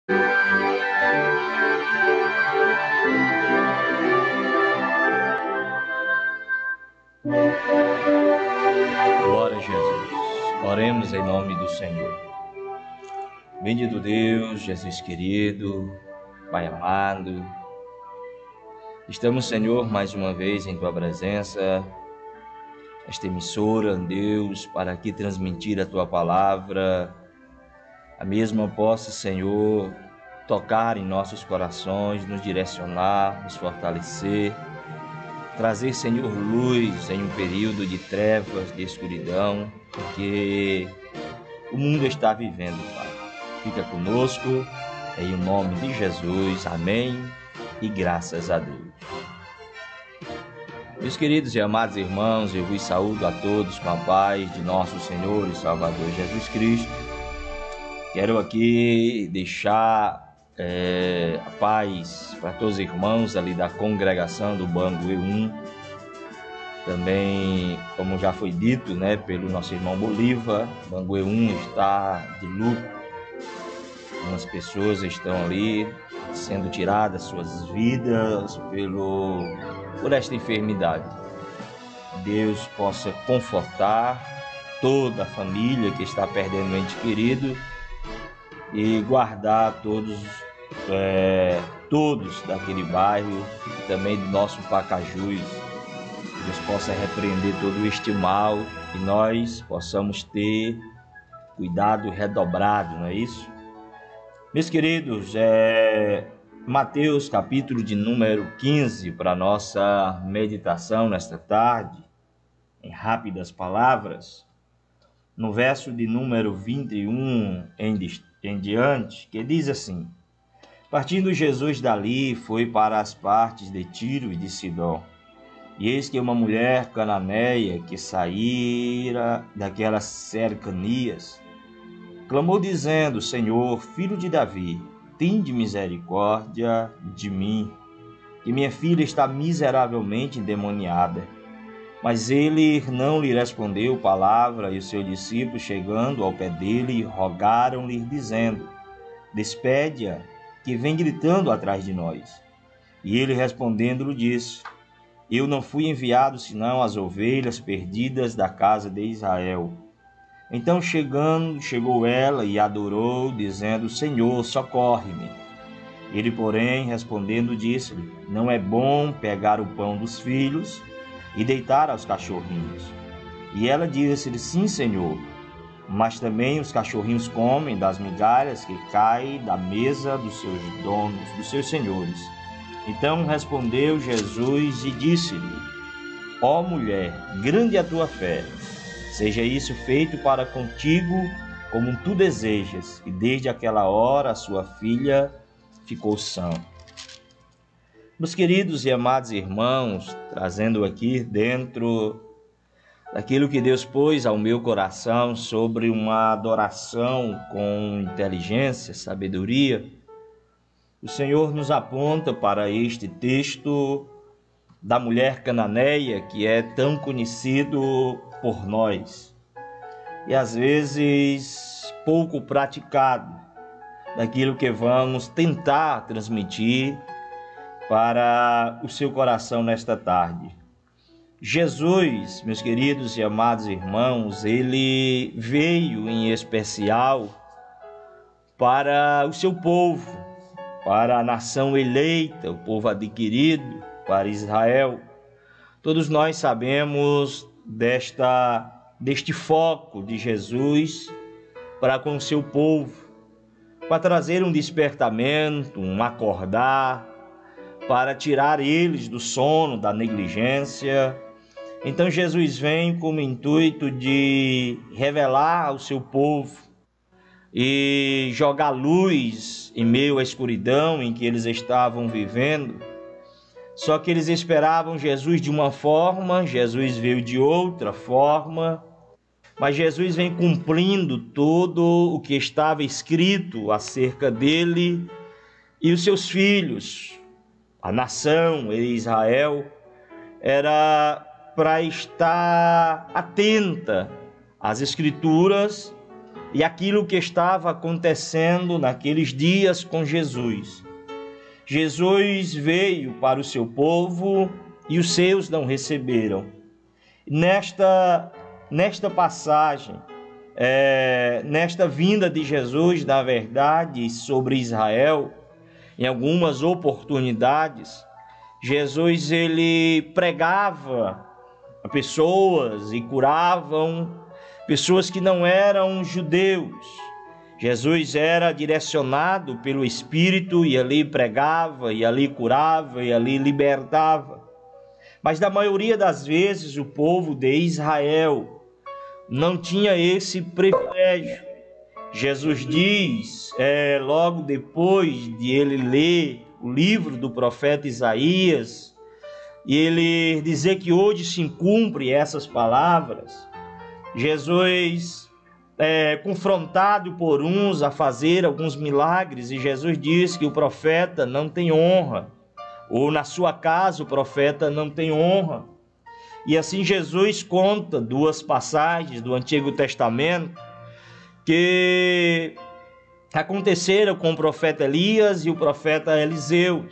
Glória a Jesus. Oremos em nome do Senhor. Bendito Deus, Jesus querido, Pai amado, estamos, Senhor, mais uma vez em Tua presença, esta emissora, Deus, para aqui transmitir a Tua palavra, a mesma possa, Senhor, tocar em nossos corações, nos direcionar, nos fortalecer, trazer, Senhor, luz em um período de trevas, de escuridão, que o mundo está vivendo, Pai. Fica conosco, em nome de Jesus, amém, e graças a Deus. Meus queridos e amados irmãos, eu vos saúdo a todos com a paz de nosso Senhor e Salvador Jesus Cristo. Quero aqui deixar a paz para todos os irmãos ali da congregação do Bangu 1. Também, como já foi dito, pelo nosso irmão Bolívar, Bangu 1 está de luto. Algumas pessoas estão ali sendo tiradas suas vidas por esta enfermidade. Deus possa confortar toda a família que está perdendo um ente querido e guardar todos daquele bairro e também do nosso Pacajus. Deus possa repreender todo este mal e nós possamos ter cuidado redobrado, não é isso? Meus queridos, Mateus capítulo de número 15 para nossa meditação nesta tarde, em rápidas palavras, no verso de número 21 em diante, que diz assim: partindo Jesus dali, foi para as partes de Tiro e de Sidom. E eis que uma mulher cananeia que saíra daquelas cercanias, clamou dizendo: Senhor, filho de Davi, tende misericórdia de mim, que minha filha está miseravelmente endemoniada. Mas ele não lhe respondeu palavra, e os seus discípulos, chegando ao pé dele, rogaram-lhe, dizendo: despede-a, que vem gritando atrás de nós. E ele respondendo-lhe disse: eu não fui enviado senão às ovelhas perdidas da casa de Israel. Então chegou ela e adorou, dizendo: Senhor, socorre-me. Ele, porém, respondendo, disse-lhe: não é bom pegar o pão dos filhos e deitar aos cachorrinhos. E ela disse-lhe: sim, Senhor, mas também os cachorrinhos comem das migalhas que caem da mesa dos seus donos, dos seus senhores. Então respondeu Jesus e disse-lhe: ó mulher, grande é a tua fé, seja isso feito para contigo como tu desejas. E desde aquela hora a sua filha ficou sã. Meus queridos e amados irmãos, trazendo aqui dentro daquilo que Deus pôs ao meu coração sobre uma adoração com inteligência, sabedoria, o Senhor nos aponta para este texto da mulher cananeia, que é tão conhecido por nós e às vezes pouco praticado, daquilo que vamos tentar transmitir para o seu coração nesta tarde. Jesus, meus queridos e amados irmãos, ele veio em especial para o seu povo, para a nação eleita, o povo adquirido, para Israel. Todos nós sabemos deste foco de Jesus para com o seu povo, para trazer um despertamento, um acordar, para tirar eles do sono, da negligência. Então Jesus vem com o intuito de revelar ao seu povo e jogar luz em meio à escuridão em que eles estavam vivendo. Só que eles esperavam Jesus de uma forma, Jesus veio de outra forma, mas Jesus vem cumprindo tudo o que estava escrito acerca dele e os seus filhos. A nação Israel era para estar atenta às Escrituras e aquilo que estava acontecendo naqueles dias com Jesus. Jesus veio para o seu povo e os seus não receberam. Nesta passagem, nesta vinda de Jesus, na verdade, sobre Israel, em algumas oportunidades, Jesus ele pregava a pessoas e curavam pessoas que não eram judeus. Jesus era direcionado pelo Espírito e ali pregava, e ali curava, e ali libertava. Mas na maioria das vezes o povo de Israel não tinha esse privilégio. Jesus diz, logo depois de ele ler o livro do profeta Isaías, e ele dizer que hoje se cumpre essas palavras, Jesus confrontado por uns a fazer alguns milagres, e Jesus diz que o profeta não tem honra, ou na sua casa o profeta não tem honra. E assim Jesus conta duas passagens do Antigo Testamento que aconteceram com o profeta Elias e o profeta Eliseu,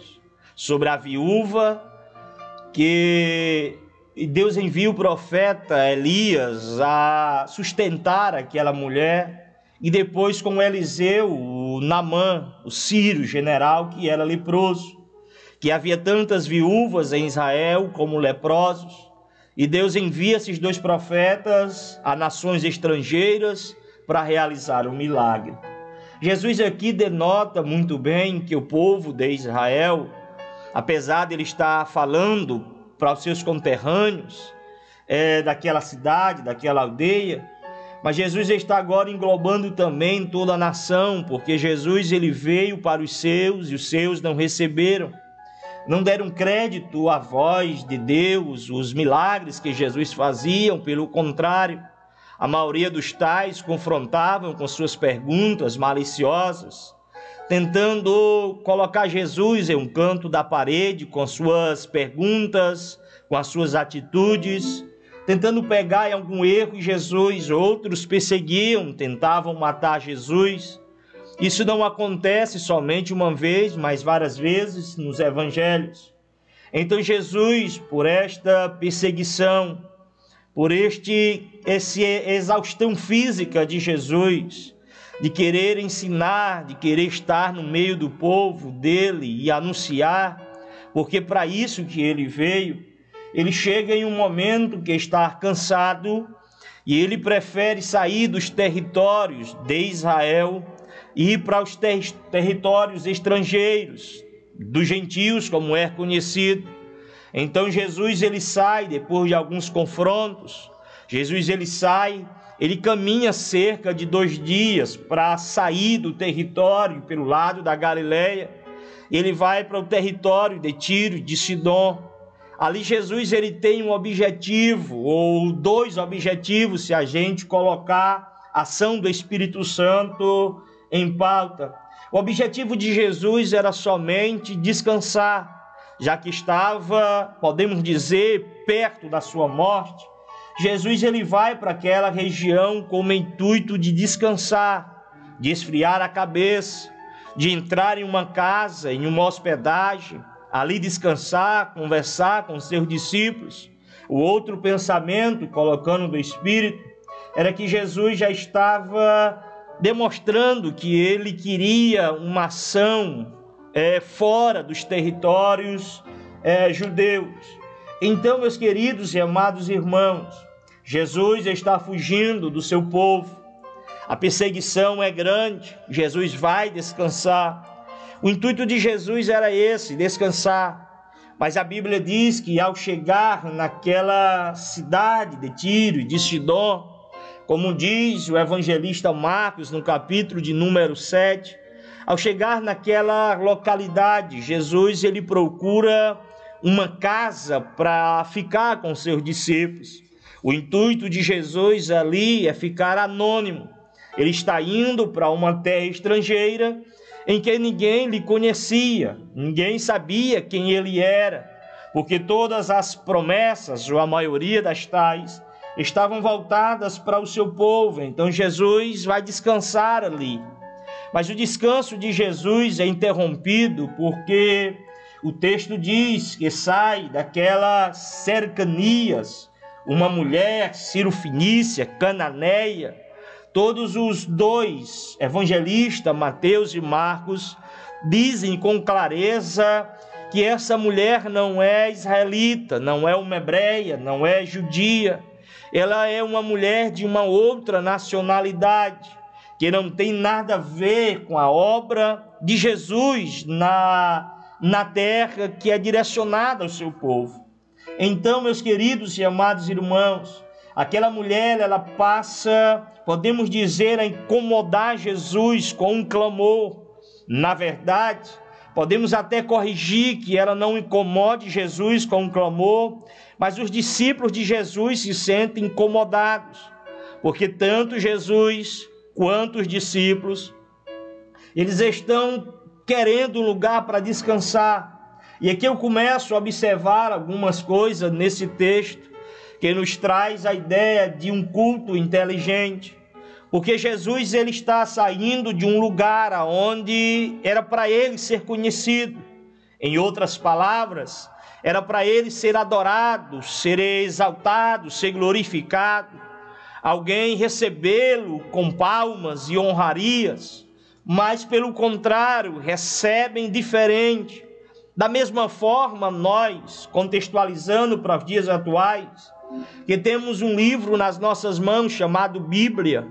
sobre a viúva, que Deus envia o profeta Elias a sustentar aquela mulher, e depois com Eliseu, o Naamã, o sírio general, que era leproso, que havia tantas viúvas em Israel como leprosos, e Deus envia esses dois profetas a nações estrangeiras para realizar um milagre. Jesus aqui denota muito bem que o povo de Israel, apesar de ele estar falando para os seus conterrâneos daquela cidade, daquela aldeia, mas Jesus está agora englobando também toda a nação, porque Jesus ele veio para os seus e os seus não receberam, não deram crédito à voz de Deus, os milagres que Jesus fazia. Pelo contrário, a maioria dos tais confrontavam com suas perguntas maliciosas, tentando colocar Jesus em um canto da parede com suas perguntas, com as suas atitudes, tentando pegar em algum erro Jesus. Outros perseguiam, tentavam matar Jesus. Isso não acontece somente uma vez, mas várias vezes nos evangelhos. Então Jesus, por esta perseguição, por essa exaustão física de Jesus, de querer ensinar, de querer estar no meio do povo dele e anunciar, porque para isso que ele veio, ele chega em um momento que está cansado e ele prefere sair dos territórios de Israel e ir para os territórios estrangeiros, dos gentios, como é conhecido. Então Jesus ele sai depois de alguns confrontos. Jesus ele sai, ele caminha cerca de 2 dias para sair do território pelo lado da Galileia. Ele vai para o território de Tiro, de Sidom. Ali Jesus ele tem um objetivo, ou 2 objetivos, se a gente colocar a ação do Espírito Santo em pauta. O objetivo de Jesus era somente descansar, já que estava, podemos dizer, perto da sua morte. Jesus ele vai para aquela região com o intuito de descansar, de esfriar a cabeça, de entrar em uma casa, em uma hospedagem, ali descansar, conversar com seus discípulos. O outro pensamento, colocando do Espírito, era que Jesus já estava demonstrando que ele queria uma ação fora dos territórios judeus. Então, meus queridos e amados irmãos, Jesus está fugindo do seu povo. A perseguição é grande, Jesus vai descansar. O intuito de Jesus era esse, descansar. Mas a Bíblia diz que ao chegar naquela cidade de Tiro e de Sidom, como diz o evangelista Marcos no capítulo de número 7, ao chegar naquela localidade, Jesus ele procura uma casa para ficar com seus discípulos. O intuito de Jesus ali é ficar anônimo. Ele está indo para uma terra estrangeira em que ninguém lhe conhecia, ninguém sabia quem ele era, porque todas as promessas, ou a maioria das tais, estavam voltadas para o seu povo. Então Jesus vai descansar ali. Mas o descanso de Jesus é interrompido porque o texto diz que sai daquelas cercanias uma mulher cirofenícia, cananeia. Todos os dois evangelistas, Mateus e Marcos, dizem com clareza que essa mulher não é israelita, não é uma hebreia, não é judia. Ela é uma mulher de uma outra nacionalidade, que não tem nada a ver com a obra de Jesus na terra que é direcionada ao seu povo. Então, meus queridos e amados irmãos, aquela mulher, ela passa, podemos dizer, a incomodar Jesus com um clamor. Na verdade, podemos até corrigir que ela não incomode Jesus com um clamor, mas os discípulos de Jesus se sentem incomodados, porque tanto Jesus quanto os discípulos, eles estão querendo um lugar para descansar. E aqui eu começo a observar algumas coisas nesse texto que nos traz a ideia de um culto inteligente, porque Jesus ele está saindo de um lugar onde era para ele ser conhecido. Em outras palavras, era para ele ser adorado, ser exaltado, ser glorificado, alguém recebê-lo com palmas e honrarias, mas pelo contrário, recebem diferente. Da mesma forma, nós, contextualizando para os dias atuais, que temos um livro nas nossas mãos chamado Bíblia,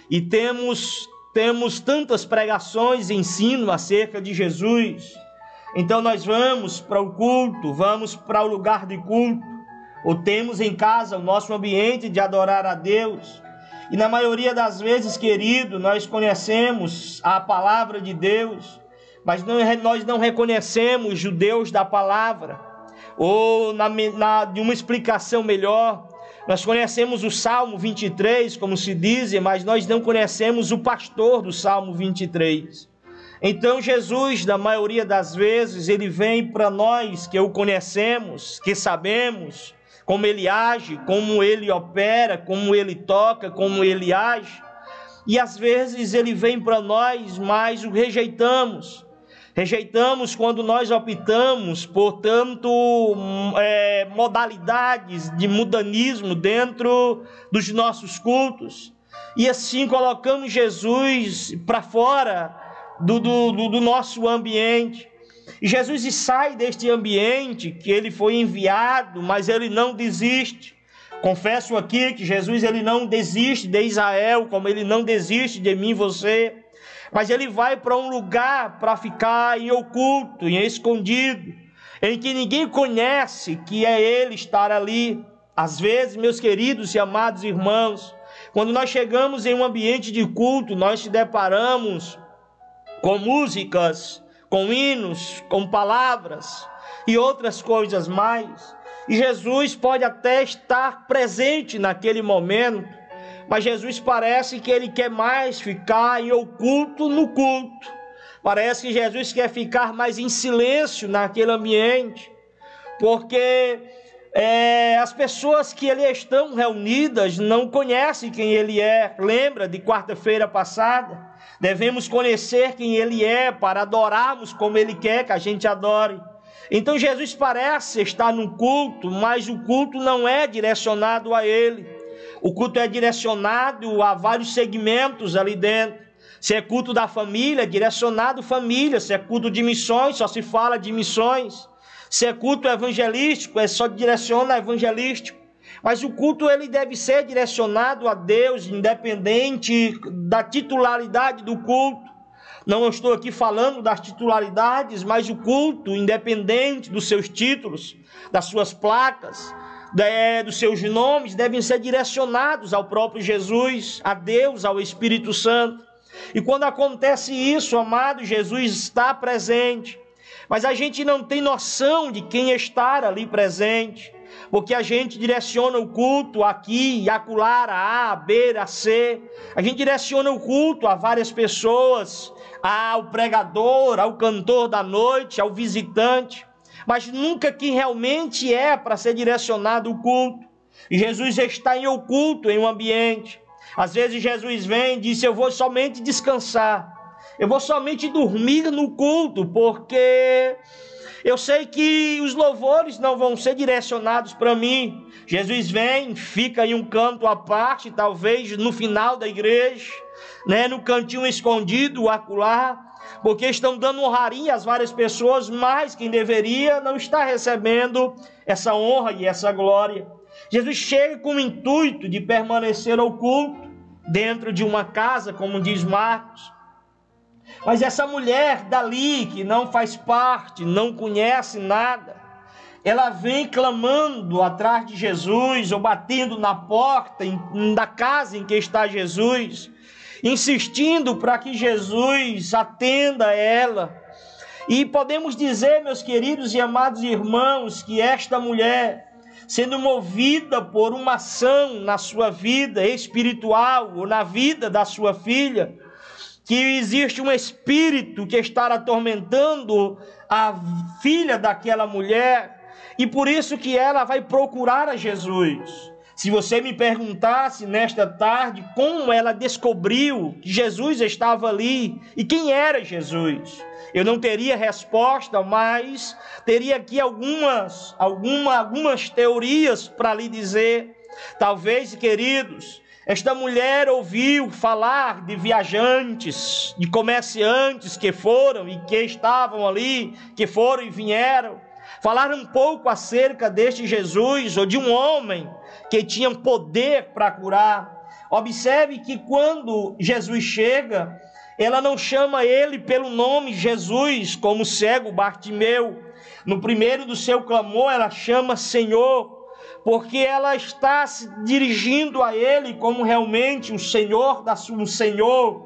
e temos tantas pregações e ensino acerca de Jesus. Então nós vamos para o culto, vamos para o lugar de culto, ou temos em casa o nosso ambiente de adorar a Deus. E na maioria das vezes, querido, nós conhecemos a palavra de Deus, mas nós não reconhecemos o Deus da palavra. Ou de uma explicação melhor, nós conhecemos o Salmo 23, como se diz, mas nós não conhecemos o pastor do Salmo 23. Então Jesus, na maioria das vezes, ele vem para nós que o conhecemos, que sabemos como ele age, como ele opera, como ele toca, como ele age. E às vezes ele vem para nós, mas o rejeitamos. Rejeitamos quando nós optamos por modalidades de mudanismo dentro dos nossos cultos. E assim colocamos Jesus para fora do nosso ambiente. E Jesus sai deste ambiente que ele foi enviado, mas ele não desiste. Confesso aqui que Jesus ele não desiste de Israel, como ele não desiste de mim e você. Mas ele vai para um lugar para ficar em oculto, em escondido, em que ninguém conhece que é ele estar ali. Às vezes, meus queridos e amados irmãos, quando nós chegamos em um ambiente de culto, nós se deparamos com músicas, com hinos, com palavras e outras coisas mais. E Jesus pode até estar presente naquele momento, mas Jesus parece que ele quer mais ficar em oculto no culto. Parece que Jesus quer ficar mais em silêncio naquele ambiente, porque as pessoas que ali estão reunidas não conhecem quem ele é. Lembra de quarta-feira passada? Devemos conhecer quem ele é para adorarmos como ele quer que a gente adore. Então Jesus parece estar no culto, mas o culto não é direcionado a ele. O culto é direcionado a vários segmentos ali dentro. Se é culto da família, é direcionado à família. Se é culto de missões, só se fala de missões. Se é culto evangelístico, é só direciona evangelístico. Mas o culto ele deve ser direcionado a Deus, independente da titularidade do culto. Não estou aqui falando das titularidades, mas o culto, independente dos seus títulos, das suas placas, dos seus nomes, devem ser direcionados ao próprio Jesus, a Deus, ao Espírito Santo. E quando acontece isso, amado, Jesus está presente, mas a gente não tem noção de quem está ali presente, porque a gente direciona o culto aqui e acolá, a A, B, a C. A gente direciona o culto a várias pessoas, ao pregador, ao cantor da noite, ao visitante, mas nunca quem realmente é para ser direcionado o culto. E Jesus está em oculto, em um ambiente. Às vezes Jesus vem e diz: eu vou somente descansar, eu vou somente dormir no culto, porque eu sei que os louvores não vão ser direcionados para mim. Jesus vem, fica em um canto à parte, talvez no final da igreja, no cantinho escondido, acolá, porque estão dando honraria às várias pessoas, mas quem deveria não está recebendo essa honra e essa glória. Jesus chega com o intuito de permanecer oculto dentro de uma casa, como diz Marcos. Mas essa mulher dali, que não faz parte, não conhece nada, ela vem clamando atrás de Jesus, ou batendo na porta da casa em que está Jesus, insistindo para que Jesus atenda ela. E podemos dizer, meus queridos e amados irmãos, que esta mulher, sendo movida por uma ação na sua vida espiritual, ou na vida da sua filha, que existe um espírito que está atormentando a filha daquela mulher, e por isso que ela vai procurar a Jesus. Se você me perguntasse nesta tarde como ela descobriu que Jesus estava ali e quem era Jesus, eu não teria resposta, mas teria aqui algumas teorias para lhe dizer. Talvez, queridos, esta mulher ouviu falar de viajantes, de comerciantes que foram e que estavam ali, que foram e vieram. Falaram um pouco acerca deste Jesus, ou de um homem que tinha poder para curar. Observe que quando Jesus chega, ela não chama ele pelo nome Jesus, como o cego Bartimeu. No primeiro do seu clamor, ela chama Senhor, porque ela está se dirigindo a ele como realmente um Senhor,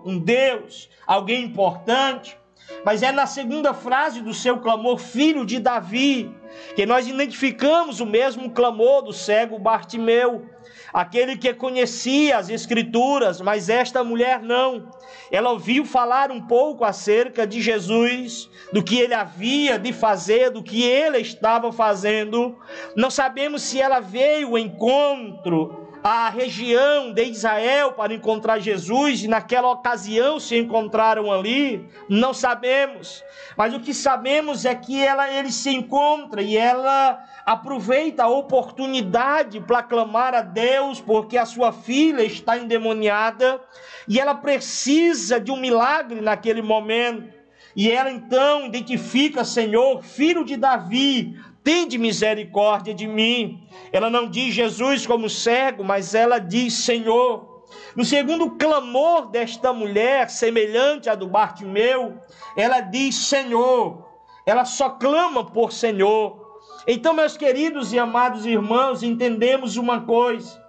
um Deus, alguém importante. Mas é na segunda frase do seu clamor, filho de Davi, que nós identificamos o mesmo clamor do cego Bartimeu, aquele que conhecia as Escrituras, mas esta mulher não. Ela ouviu falar um pouco acerca de Jesus, do que ele havia de fazer, do que ele estava fazendo. Não sabemos se ela veio ao encontro à região de Israel para encontrar Jesus, e naquela ocasião se encontraram ali, não sabemos. Mas o que sabemos é que ele se encontra e ela aproveita a oportunidade para clamar a Deus, porque a sua filha está endemoniada e ela precisa de um milagre naquele momento. E ela então identifica: Senhor, filho de Davi, tende misericórdia de mim. Ela não diz Jesus como cego, mas ela diz Senhor. No segundo clamor desta mulher, semelhante à do Bartimeu, ela diz Senhor. Ela só clama por Senhor. Então, meus queridos e amados irmãos, entendemos uma coisa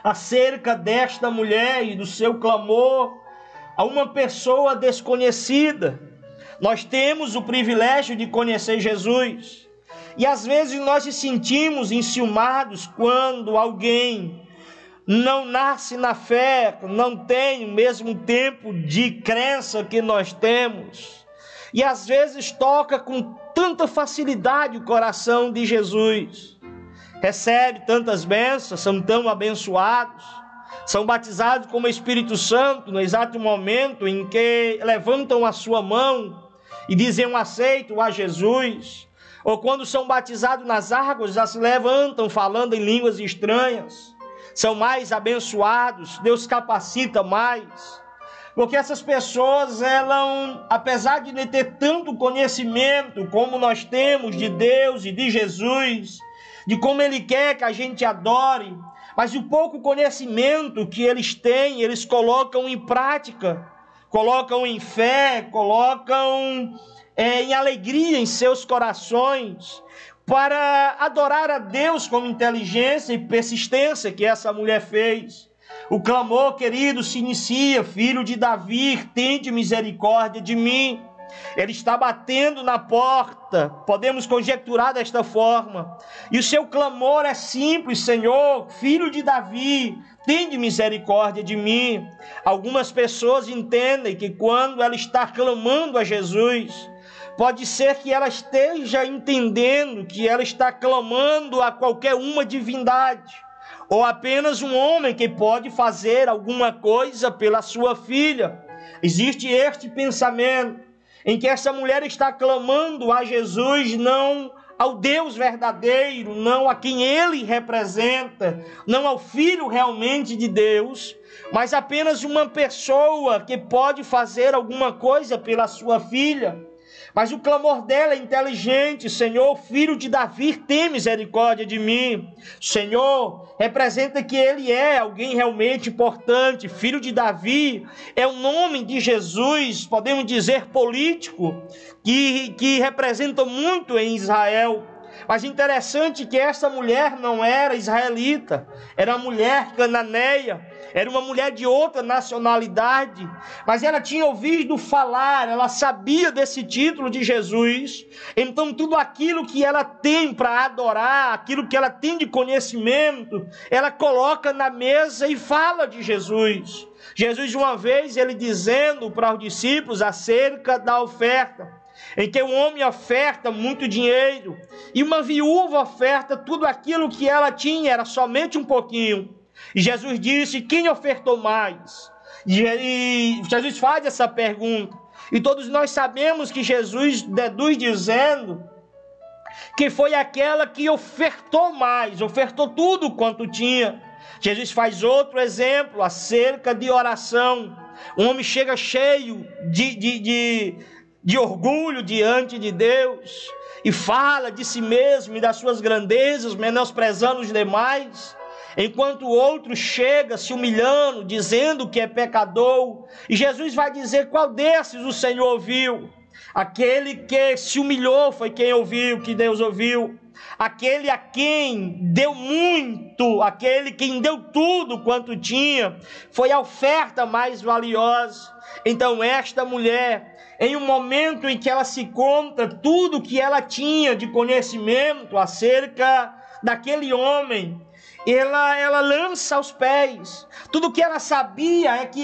acerca desta mulher e do seu clamor a uma pessoa desconhecida. Nós temos o privilégio de conhecer Jesus. E às vezes nós nos sentimos enciumados quando alguém não nasce na fé, não tem o mesmo tempo de crença que nós temos. E às vezes toca com tanta facilidade o coração de Jesus. Recebe tantas bênçãos, são tão abençoados, são batizados com o Espírito Santo no exato momento em que levantam a sua mão e dizem um aceito a Jesus. Ou quando são batizados nas águas, já se levantam falando em línguas estranhas. São mais abençoados, Deus capacita mais. Porque essas pessoas, apesar de não ter tanto conhecimento como nós temos de Deus e de Jesus, de como Ele quer que a gente adore, mas o pouco conhecimento que eles têm, eles colocam em prática, colocam em fé, colocam em alegria em seus corações, para adorar a Deus com inteligência e persistência que essa mulher fez. O clamor, querido, se inicia: filho de Davi, tende misericórdia de mim. Ele está batendo na porta, podemos conjecturar desta forma, e o seu clamor é simples: Senhor, filho de Davi, tende misericórdia de mim. Algumas pessoas entendem que quando ela está clamando a Jesus, Pode ser que ela esteja entendendo que ela está clamando a qualquer uma divindade, ou apenas um homem que pode fazer alguma coisa pela sua filha. Existe este pensamento em que essa mulher está clamando a Jesus, não ao Deus verdadeiro, não a quem ele representa, não ao Filho realmente de Deus, mas apenas uma pessoa que pode fazer alguma coisa pela sua filha. Mas o clamor dela é inteligente: Senhor, filho de Davi, tem misericórdia de mim. Senhor, representa que ele é alguém realmente importante. Filho de Davi é o nome de Jesus, podemos dizer político, que representa muito em Israel. Mas interessante que essa mulher não era israelita, era uma mulher cananeia, era uma mulher de outra nacionalidade, mas ela tinha ouvido falar, ela sabia desse título de Jesus. Então tudo aquilo que ela tem para adorar, aquilo que ela tem de conhecimento, ela coloca na mesa e fala de Jesus. Jesus, uma vez, ele dizendo para os discípulos acerca da oferta, em que um homem oferta muito dinheiro e uma viúva oferta tudo aquilo que ela tinha, era somente um pouquinho. E Jesus disse: quem ofertou mais? E Jesus faz essa pergunta, e todos nós sabemos que Jesus deduz dizendo que foi aquela que ofertou mais, ofertou tudo quanto tinha. Jesus faz outro exemplo acerca de oração. Um homem chega cheio de orgulho diante de Deus e fala de si mesmo e das suas grandezas, menosprezando os demais, enquanto o outro chega se humilhando, dizendo que é pecador. E Jesus vai dizer qual desses o Senhor ouviu. Aquele que se humilhou foi quem ouviu, que Deus ouviu. Aquele a quem deu muito, aquele quem deu tudo quanto tinha, foi a oferta mais valiosa. Então esta mulher, em um momento em que ela se conta tudo que ela tinha de conhecimento acerca daquele homem, ela lança aos pés. Tudo que ela sabia é que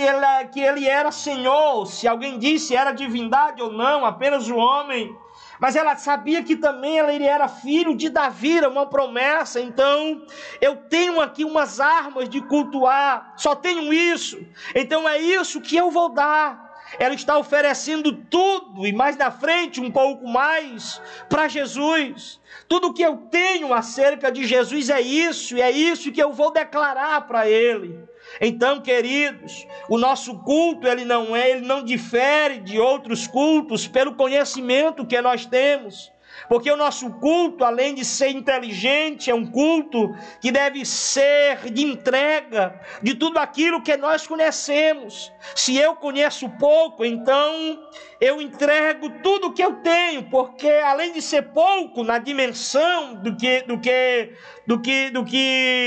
ele era Senhor. Se alguém disse era divindade ou não, apenas o homem. Mas ela sabia que também ele era filho de Davi, era uma promessa. Então, eu tenho aqui umas armas de cultuar, só tenho isso. Então é isso que eu vou dar. Ela está oferecendo tudo e mais na frente um pouco mais para Jesus. Tudo que eu tenho acerca de Jesus é isso, e é isso que eu vou declarar para Ele. Então, queridos, o nosso culto ele não difere de outros cultos pelo conhecimento que nós temos. Porque o nosso culto, além de ser inteligente, é um culto que deve ser de entrega de tudo aquilo que nós conhecemos. Se eu conheço pouco, então eu entrego tudo o que eu tenho, porque além de ser pouco na dimensão do que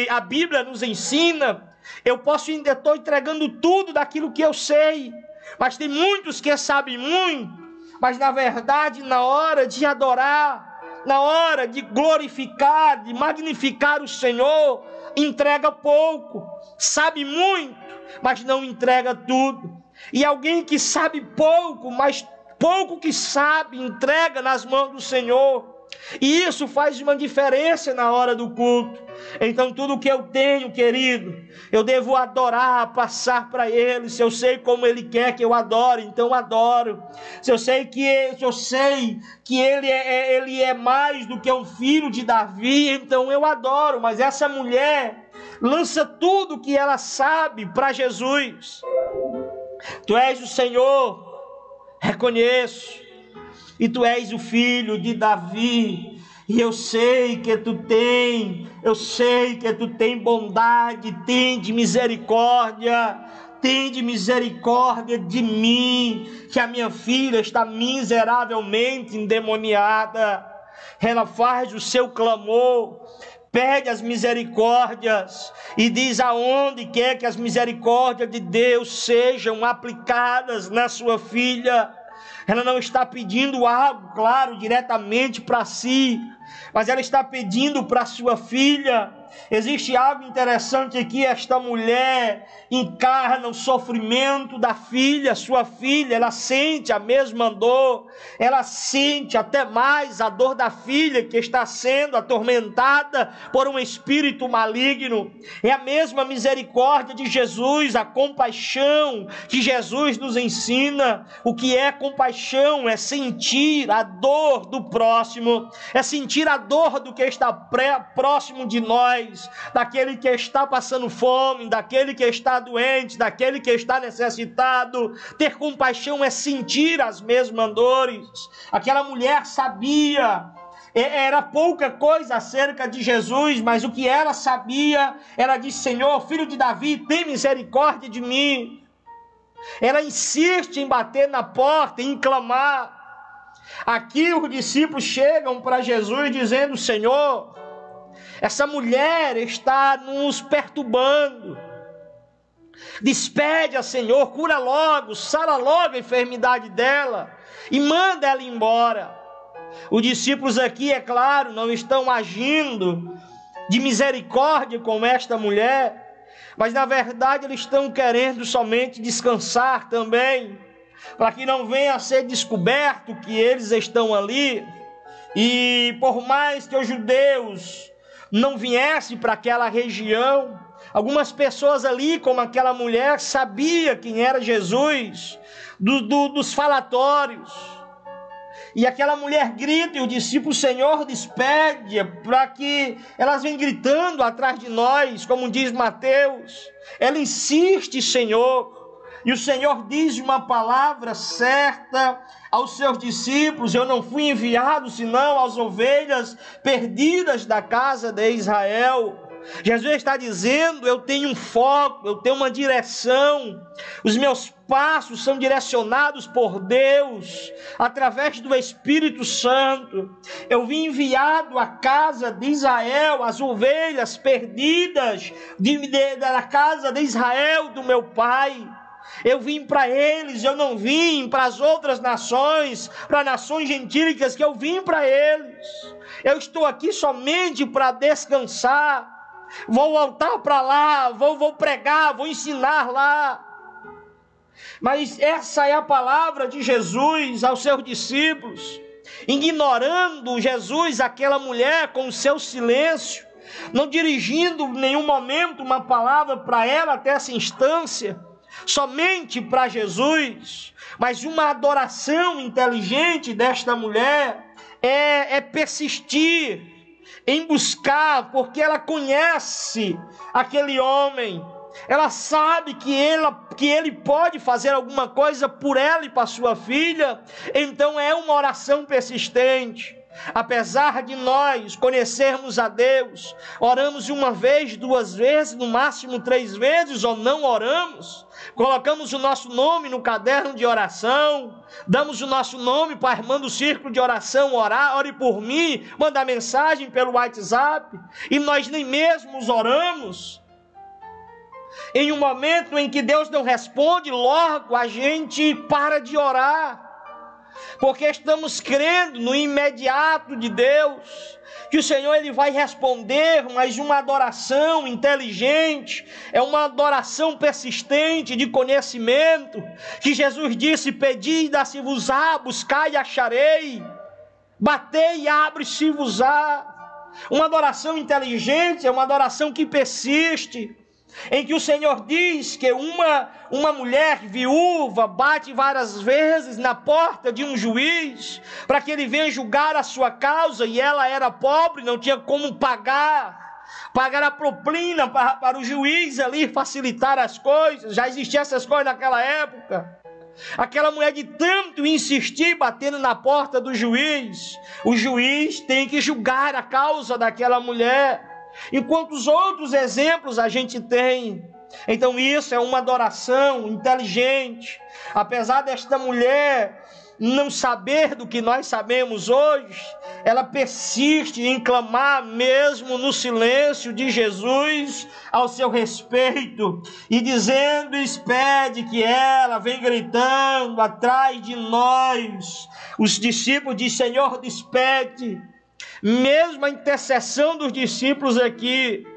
a Bíblia nos ensina, eu estou entregando tudo daquilo que eu sei. Mas tem muitos que sabem muito, mas na verdade, na hora de adorar, na hora de glorificar, de magnificar o Senhor, entrega pouco. Sabe muito, mas não entrega tudo. E alguém que sabe pouco, mas pouco que sabe, entrega nas mãos do Senhor. E isso faz uma diferença na hora do culto. Então tudo que eu tenho, querido, eu devo adorar, passar para Ele. Se eu sei como Ele quer que eu adore, então adoro. Se eu sei que Ele é mais do que um filho de Davi, então eu adoro. Mas essa mulher lança tudo que ela sabe para Jesus. Tu és o Senhor, reconheço. E tu és o filho de Davi, e eu sei que tu tem bondade, tem de misericórdia de mim, que a minha filha está miseravelmente endemoniada. Ela faz o seu clamor, pede as misericórdias e diz aonde quer que as misericórdias de Deus sejam aplicadas na sua filha. Ela não está pedindo algo, claro, diretamente para si, mas ela está pedindo para sua filha. existe algo interessante aqui. Esta mulher encarna o sofrimento da filha, sua filha. Ela sente a mesma dor, ela sente até mais a dor da filha que está sendo atormentada por um espírito maligno. É a mesma misericórdia de Jesus, a compaixão que Jesus nos ensina. O que é compaixão? É sentir a dor do próximo, é sentir a dor do que está próximo de nós, daquele que está passando fome, daquele que está doente, daquele que está necessitado. Ter compaixão é sentir as mesmas dores. Aquela mulher sabia, era pouca coisa acerca de Jesus, mas o que ela sabia, ela disse: Senhor, filho de Davi, tem misericórdia de mim. Ela insiste em bater na porta, em clamar. Aqui os discípulos chegam para Jesus dizendo: Senhor, essa mulher está nos perturbando. Despede a Senhor, cura logo, sara logo a enfermidade dela e manda ela embora. Os discípulos aqui, é claro, não estão agindo de misericórdia com esta mulher, mas na verdade eles estão querendo somente descansar também, para que não venha a ser descoberto que eles estão ali. E por mais que os judeus não viessem para aquela região, algumas pessoas ali, como aquela mulher, sabia quem era Jesus, dos falatórios. E aquela mulher grita, e o discípulo: Senhor, despede, para que elas venham gritando atrás de nós, como diz Mateus. Ela insiste, Senhor, e o Senhor diz uma palavra certa aos seus discípulos: eu não fui enviado senão às ovelhas perdidas da casa de Israel. Jesus está dizendo: eu tenho um foco, eu tenho uma direção, os meus passos são direcionados por Deus, através do Espírito Santo. Eu vim enviado à casa de Israel, as ovelhas perdidas da casa de Israel, do meu Pai. Eu vim para eles, eu não vim para as outras nações, para nações gentílicas, que eu vim para eles. Eu estou aqui somente para descansar. Vou voltar para lá, vou pregar, vou ensinar lá. Mas essa é a palavra de Jesus aos seus discípulos. Ignorando Jesus, aquela mulher com o seu silêncio, não dirigindo em nenhum momento uma palavra para ela até essa instância, somente para Jesus. Mas uma adoração inteligente desta mulher é persistir em buscar, porque ela conhece aquele homem, ela sabe que ele pode fazer alguma coisa por ela e para sua filha. Então é uma oração persistente. Apesar de nós conhecermos a Deus, oramos uma vez, 2 vezes, no máximo 3 vezes, ou não oramos, colocamos o nosso nome no caderno de oração, damos o nosso nome para a irmã do círculo de oração orar: ore por mim, manda mensagem pelo WhatsApp, e nós nem mesmo oramos. Em um momento em que Deus não responde, logo a gente para de orar, porque estamos crendo no imediato de Deus, que o Senhor ele vai responder. Mas uma adoração inteligente é uma adoração persistente de conhecimento, que Jesus disse: pedi e dá-se-vos-á, buscai e acharei, batei e abre-se-vos-á. Uma adoração inteligente é uma adoração que persiste, em que o Senhor diz que uma mulher viúva bate várias vezes na porta de um juiz, para que ele venha julgar a sua causa, e ela era pobre, não tinha como pagar a propina para o juiz ali facilitar as coisas. Já existiam essas coisas naquela época. Aquela mulher, de tanto insistir batendo na porta do juiz, o juiz tem que julgar a causa daquela mulher. Enquanto os outros exemplos a gente tem. Então isso é uma adoração inteligente. Apesar desta mulher não saber do que nós sabemos hoje, ela persiste em clamar mesmo no silêncio de Jesus ao seu respeito, e dizendo: pede que ela vem gritando atrás de nós. Os discípulos dizem: Senhor, despede. Mesmo a intercessão dos discípulos aqui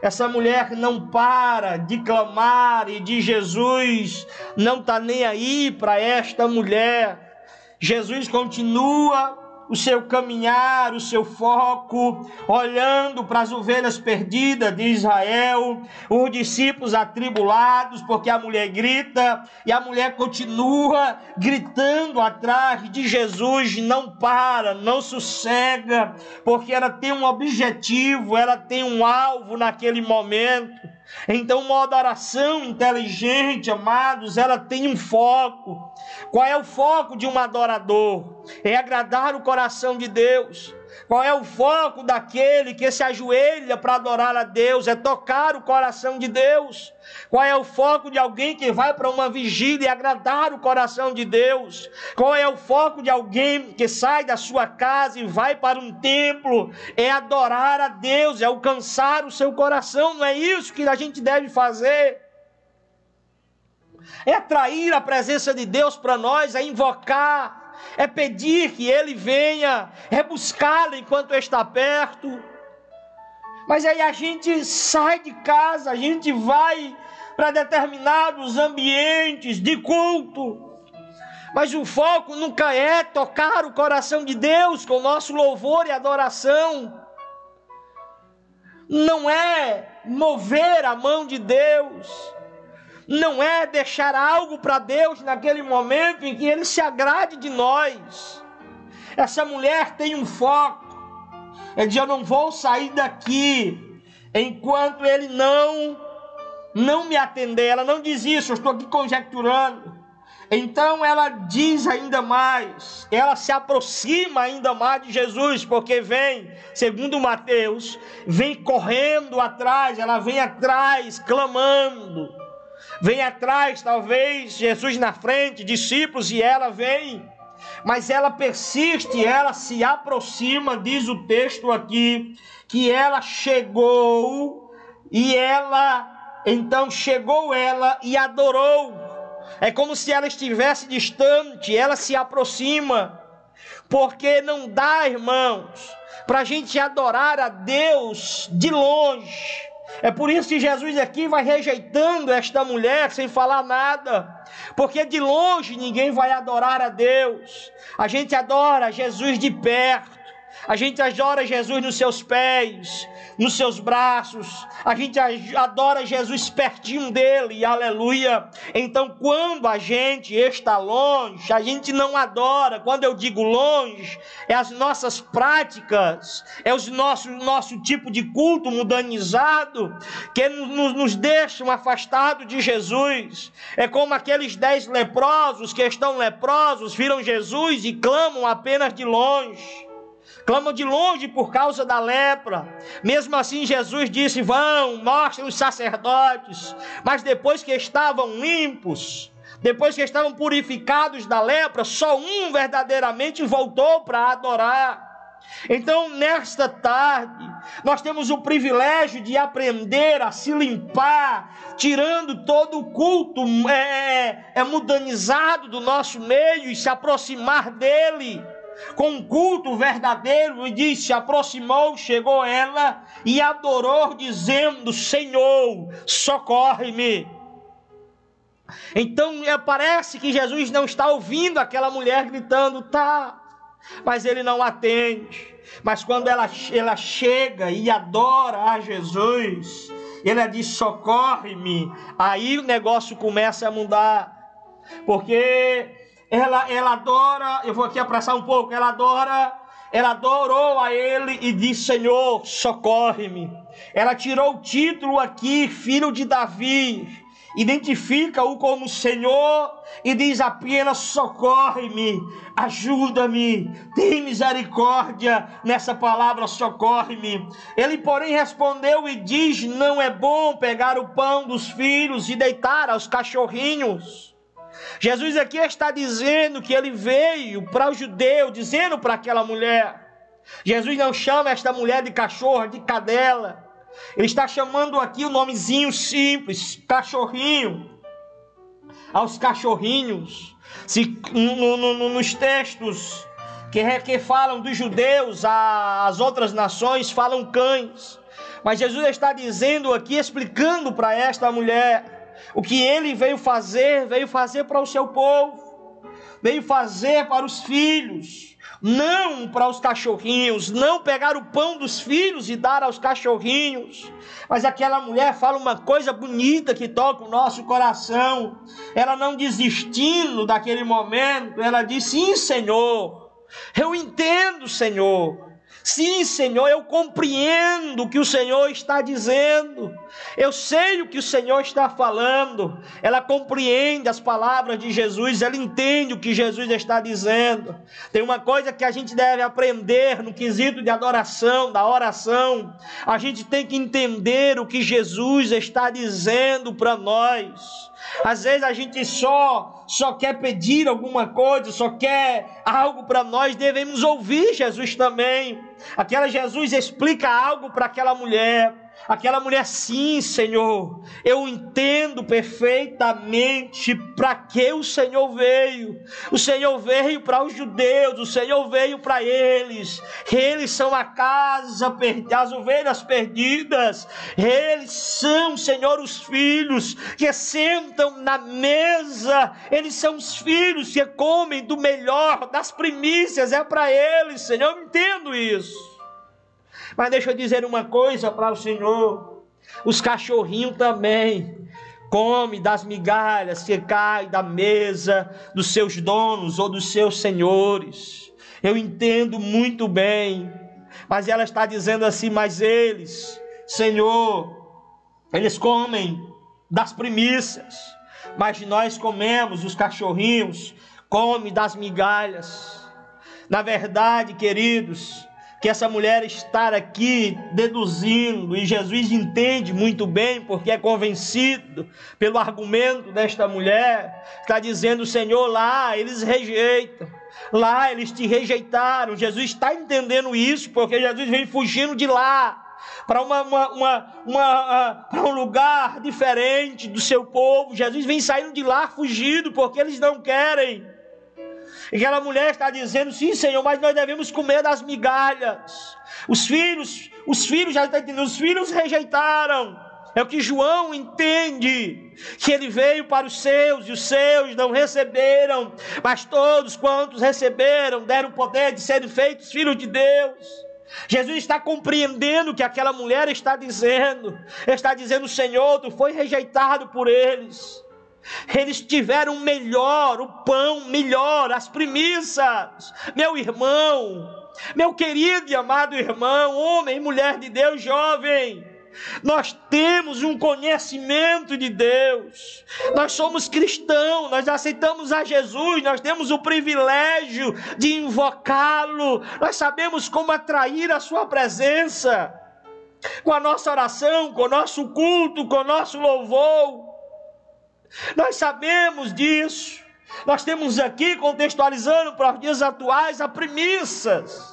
Essa mulher não para de clamar e de Jesus não está nem aí para esta mulher. Jesus continua o seu caminhar, o seu foco, olhando para as ovelhas perdidas de Israel, os discípulos atribulados, porque a mulher grita, e a mulher continua gritando atrás de Jesus, não para, não sossega, porque ela tem um objetivo, ela tem um alvo naquele momento. Então, uma adoração inteligente, amados, ela tem um foco. Qual é o foco de um adorador? É agradar o coração de Deus. Qual é o foco daquele que se ajoelha para adorar a Deus? É tocar o coração de Deus. Qual é o foco de alguém que vai para uma vigília e agradar o coração de Deus? Qual é o foco de alguém que sai da sua casa e vai para um templo? É adorar a Deus, é alcançar o seu coração. Não é isso que a gente deve fazer? É atrair a presença de Deus para nós, é invocar, é pedir que Ele venha, é buscá-lo enquanto está perto. Mas aí a gente sai de casa, a gente vai para determinados ambientes de culto, mas o foco nunca é tocar o coração de Deus com o nosso louvor e adoração, não é mover a mão de Deus, não é deixar algo para Deus naquele momento em que Ele se agrade de nós. Essa mulher tem um foco. Ela diz: eu não vou sair daqui enquanto Ele não me atender. Ela não diz isso, eu estou aqui conjecturando. Então ela diz ainda mais, ela se aproxima ainda mais de Jesus, porque vem, segundo Mateus, vem correndo atrás, ela vem atrás, clamando. Vem atrás, talvez, Jesus na frente, discípulos, e ela vem. Mas ela persiste, ela se aproxima, diz o texto aqui, que ela chegou, e então chegou ela e adorou. É como se ela estivesse distante, ela se aproxima, porque não dá, irmãos, para a gente adorar a Deus de longe. É por isso que Jesus aqui vai rejeitando esta mulher sem falar nada, porque de longe ninguém vai adorar a Deus. A gente adora Jesus de perto, a gente adora Jesus nos seus pés, nos seus braços, a gente adora Jesus pertinho dele, aleluia. Então quando a gente está longe, a gente não adora. Quando eu digo longe, é as nossas práticas, é o nosso tipo de culto mundanizado, que nos deixam afastados de Jesus. É como aqueles 10 leprosos que estão leprosos, viram Jesus e clamam apenas de longe. Clamam de longe por causa da lepra. Mesmo assim Jesus disse: vão, mostrem os sacerdotes. Mas depois que estavam limpos, depois que estavam purificados da lepra, só um verdadeiramente voltou para adorar. Então nesta tarde nós temos o privilégio de aprender a se limpar, tirando todo o culto mundanizado do nosso meio, e se aproximar dele com um culto verdadeiro. E diz: se aproximou, chegou ela e adorou, dizendo: Senhor, socorre-me. Então parece que Jesus não está ouvindo aquela mulher gritando, mas ele não atende. Mas quando ela chega e adora a Jesus, ela diz: socorre-me. Aí o negócio começa a mudar, porque ela adora, eu vou aqui apressar um pouco, ela adorou a ele e disse: Senhor, socorre-me. Ela tirou o título aqui, filho de Davi, identifica-o como Senhor e diz apenas: socorre-me, ajuda-me, tem misericórdia nessa palavra, socorre-me. Ele, porém, respondeu e diz: não é bom pegar o pão dos filhos e deitar aos cachorrinhos. Jesus aqui está dizendo que ele veio para o judeu, dizendo para aquela mulher. Jesus não chama esta mulher de cachorro, de cadela. Ele está chamando aqui o nomezinho simples, cachorrinho. Aos cachorrinhos. Nos textos que falam dos judeus, as outras nações falam cães. Mas Jesus está dizendo aqui, explicando para esta mulher, o que ele veio fazer para o seu povo, veio fazer para os filhos, não para os cachorrinhos, não pegar o pão dos filhos e dar aos cachorrinhos. Mas aquela mulher fala uma coisa bonita que toca o nosso coração. Ela não desistindo daquele momento, ela disse: sim, Senhor, eu entendo, Senhor. Sim, Senhor, eu compreendo o que o Senhor está dizendo. Eu sei o que o Senhor está falando. Ela compreende as palavras de Jesus, ela entende o que Jesus está dizendo. Tem uma coisa que a gente deve aprender no quesito de adoração, da oração. A gente tem que entender o que Jesus está dizendo para nós. Às vezes a gente só quer pedir alguma coisa, só quer algo para nós. Devemos ouvir Jesus também. Aquela Jesus explica algo para aquela mulher. Aquela mulher: sim, Senhor, eu entendo perfeitamente para que o Senhor veio. O Senhor veio para os judeus, o Senhor veio para eles. Eles são a casa perdida, as ovelhas perdidas. Eles são, Senhor, os filhos que sentam na mesa. Eles são os filhos que comem do melhor, das primícias. É para eles, Senhor, eu entendo isso. Mas deixa eu dizer uma coisa para o Senhor: os cachorrinhos também comem das migalhas que caem da mesa dos seus donos ou dos seus senhores. Eu entendo muito bem, mas ela está dizendo assim: mas eles, Senhor, eles comem das primícias, mas nós comemos, os cachorrinhos comem das migalhas. Na verdade, queridos, que essa mulher está aqui deduzindo, e Jesus entende muito bem, porque é convencido pelo argumento desta mulher, está dizendo: Senhor, lá eles rejeitam, lá eles te rejeitaram. Jesus está entendendo isso, porque Jesus vem fugindo de lá para um lugar diferente do seu povo. Jesus vem saindo de lá fugido, porque eles não querem. E aquela mulher está dizendo: sim, Senhor, mas nós devemos comer das migalhas. Os filhos já está entendendo, os filhos rejeitaram. É o que João entende, que ele veio para os seus, e os seus não receberam, mas todos quantos receberam, deram o poder de serem feitos filhos de Deus. Jesus está compreendendo o que aquela mulher está dizendo. Ele está dizendo: Senhor, tu foi rejeitado por eles. Eles tiveram melhor, o pão melhor, as primícias. Meu irmão, meu querido e amado irmão, homem e mulher de Deus, jovem, nós temos um conhecimento de Deus. Nós somos cristãos, nós aceitamos a Jesus, nós temos o privilégio de invocá-lo. Nós sabemos como atrair a sua presença com a nossa oração, com o nosso culto, com o nosso louvor. Nós sabemos disso. Nós temos aqui, contextualizando para os dias atuais, as primícias.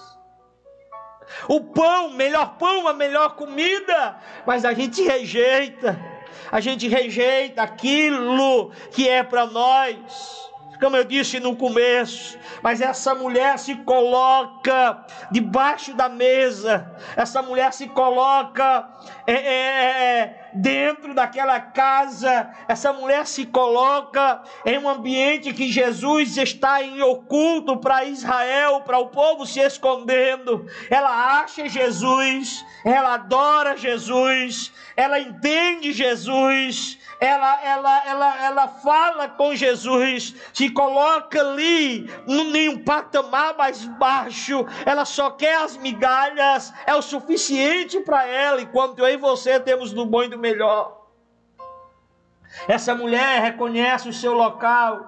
O pão, a melhor comida. Mas a gente rejeita aquilo que é para nós. Como eu disse no começo, mas essa mulher se coloca debaixo da mesa, essa mulher se coloca dentro daquela casa, essa mulher se coloca em um ambiente que Jesus está em oculto para Israel, para o povo se escondendo. Ela acha Jesus, ela adora Jesus, ela entende Jesus, ela fala com Jesus, se coloca ali em um patamar mais baixo. Ela só quer as migalhas, é o suficiente para ela, enquanto eu e você temos do bom e do melhor. Essa mulher reconhece o seu local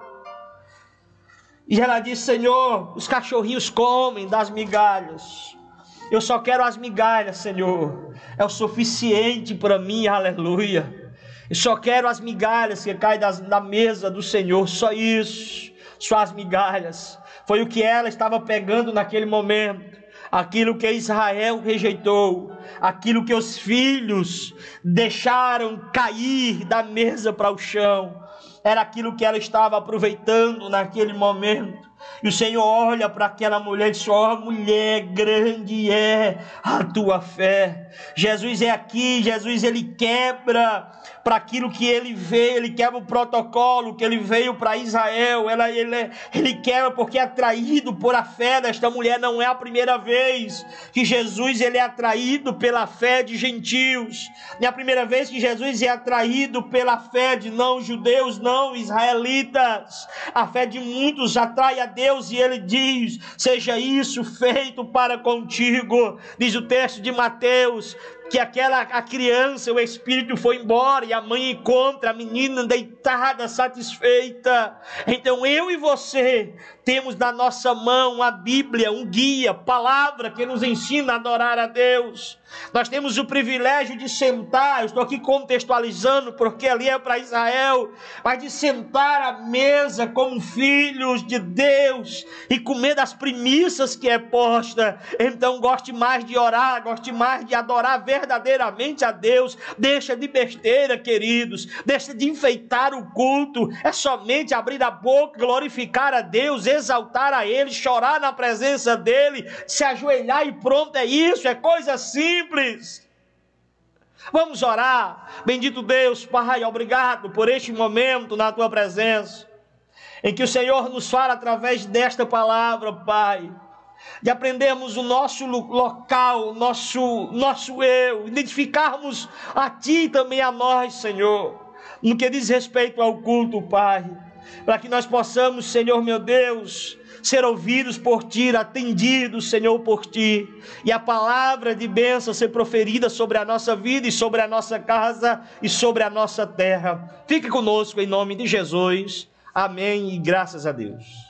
e ela diz: Senhor, os cachorrinhos comem das migalhas, eu só quero as migalhas, Senhor, é o suficiente para mim, aleluia. Eu só quero as migalhas que caem da mesa do Senhor, só isso, só as migalhas. Foi o que ela estava pegando naquele momento, aquilo que Israel rejeitou, aquilo que os filhos deixaram cair da mesa para o chão, era aquilo que ela estava aproveitando naquele momento. E o Senhor olha para aquela mulher e diz: ó, mulher, grande é a tua fé. Jesus é aqui, Jesus ele quebra para aquilo que ele veio, ele quebra o protocolo que ele veio para Israel, ele quebra porque é atraído por a fé desta mulher. Não é a primeira vez que Jesus ele é atraído pela fé de gentios, não é a primeira vez que Jesus é atraído pela fé de não judeus, não israelitas. A fé de muitos atrai a Deus e ele diz: seja isso feito para contigo. Diz o texto de Mateus que a criança, o espírito foi embora e a mãe encontra a menina deitada, satisfeita. Então eu e você temos na nossa mão a Bíblia, um guia, palavra que nos ensina a adorar a Deus. Nós temos o privilégio de sentar, eu estou aqui contextualizando porque ali é para Israel, mas de sentar à mesa como filhos de Deus e comer das primícias que é posta. Então goste mais de orar, goste mais de adorar verdadeiramente a Deus. Deixa de besteira, queridos, deixa de enfeitar o culto. É somente abrir a boca, glorificar a Deus, exaltar a Ele, chorar na presença dEle, se ajoelhar e pronto, é isso, é coisa simples. Vamos orar. Bendito Deus, Pai, obrigado por este momento na Tua presença, em que o Senhor nos fala através desta palavra, Pai, de aprendermos o nosso local, nosso eu, identificarmos a Ti e também a nós, Senhor, no que diz respeito ao culto, Pai, para que nós possamos, Senhor meu Deus, ser ouvidos por Ti, atendidos, Senhor, por Ti, e a palavra de bênção ser proferida sobre a nossa vida e sobre a nossa casa e sobre a nossa terra. Fique conosco em nome de Jesus. Amém e graças a Deus.